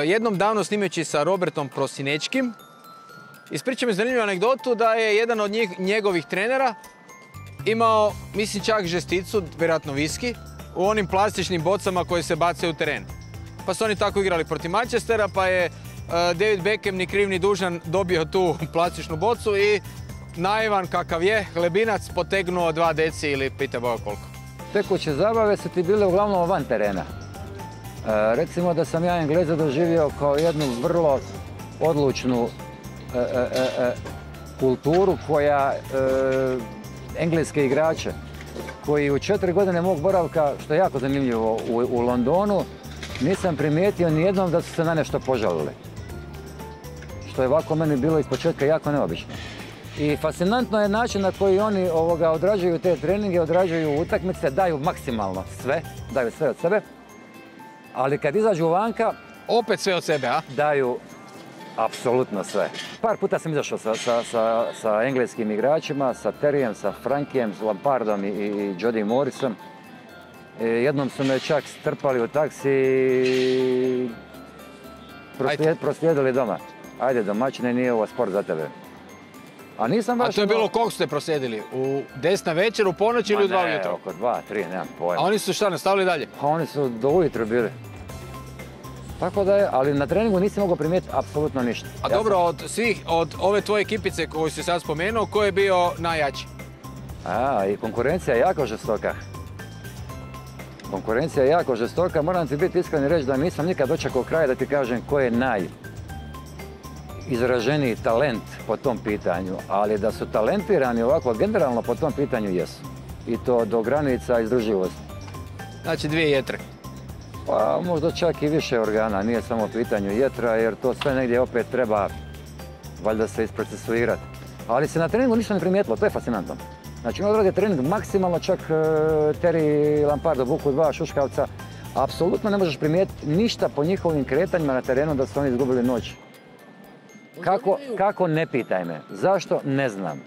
Jednom davno snimajući sa Robertom Prosinečkim, ispričao mi zanimljivu anegdotu da je jedan od njegovih trenera imao, mislim čak žesticu, vjerojatno viski, u onim plastičnim bocama koje se bacaju u teren. Pa su oni tako igrali protiv Manchestera, pa je David Beckham ni kriv ni dužan dobio tu plastičnu bocu i naivan kakav je, hlebinac potegnuo 2 deci ili pita Boga koliko. Tekuće zabave su ti bile uglavnom van terena. Recimo da sam ja Engleza doživio kao jednu vrlo odlučnu kulturu koja engleske igrače koji u 4 godine mog boravka, što je jako zanimljivo u Londonu, nisam primijetio nijednom da su se na nešto požalili. Što je ovako meni bilo ispočetka jako neobično. I fascinantno je način na koji oni odrađuju te treninge, odrađuju utakmice, daju maksimalno sve, daju sve od sebe. Ali kad izađu vanka... Opet sve od sebe, a? Daju apsolutno sve. Par puta sam izašao sa engleskim igračima, sa Terryjem, sa Frankijem, s Lampardom i Jody Morrisom. Jednom su me čak strpali u taksi i proslijedili doma. Ajde, domaćine, nije ovo sport za tebe. A nisam baš... A to je bilo koliko ste proslijedili? U 10 na večer, u ponoć ili u 2 ujutro? Oko 2, 3, nemam pojma. A oni su šta, nastavili dalje? Pa oni su do ujutro bili. Tako da je, ali na treningu nisi mogao primijetiti apsolutno ništa. A dobro, od ove tvoje ekipice koju si sad spomenuo, ko je bio najjači? I konkurencija je jako žestoka. Konkurencija je jako žestoka, moram ti biti iskren i reći da nisam nikad dočekao kraj da ti kažem ko je najizraženiji talent po tom pitanju, ali da su talentirani ovako generalno po tom pitanju jesu. I to do granica izdržljivosti. Znači 2 jetre. Pa možda čak i više organa, nije samo pitanju jetra, jer to sve negdje opet treba valjda se isprocesuirati. Ali se na treningu ništa ne primijetilo, to je fascinantno. Znači oni odrade trening maksimalno, čak Terry i Lampard obuku 2 šuškavca. Apsolutno ne možeš primijetiti ništa po njihovim kretanjima na terenu da su oni izgubili noć. Kako, ne pitaj me. Zašto? Ne znam.